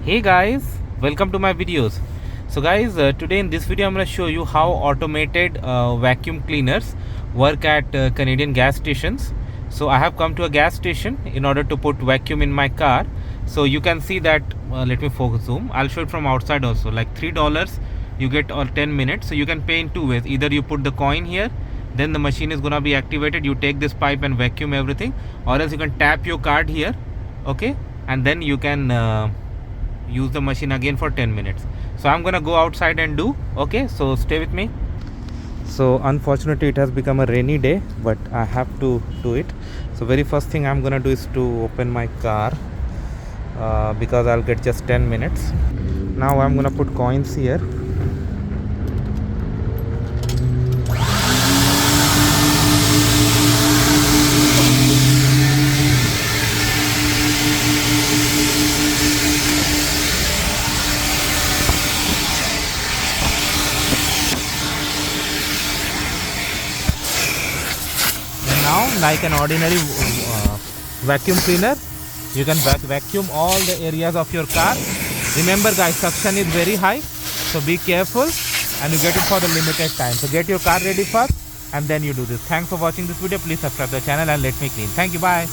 Hey guys, welcome to my videos. So guys, today in this video I'm going to show you how automated vacuum cleaners work at Canadian gas stations. So I have come to a gas station in order to put vacuum in my car. So you can see that, let me focus zoom, I'll show it from outside also, like $3 you get or 10 minutes. So you can pay in two ways. Either you put the coin here, then the machine is going to be activated, you take this pipe and vacuum everything, or else you can tap your card here, okay, and then you can use the machine again for 10 minutes. So I'm gonna go outside and do, okay, so stay with me. So unfortunately it has become a rainy day, but I have to do it. So very first thing I'm gonna do is to open my car, because I'll get just 10 minutes. Now I'm gonna put coins here. Now, like an ordinary vacuum cleaner, you can vacuum all the areas of your car. Remember guys, suction is very high, so be careful, and you get it for the limited time. So get your car ready first and then you do this. Thanks for watching this video. Please subscribe to the channel and let me clean. Thank you. Bye.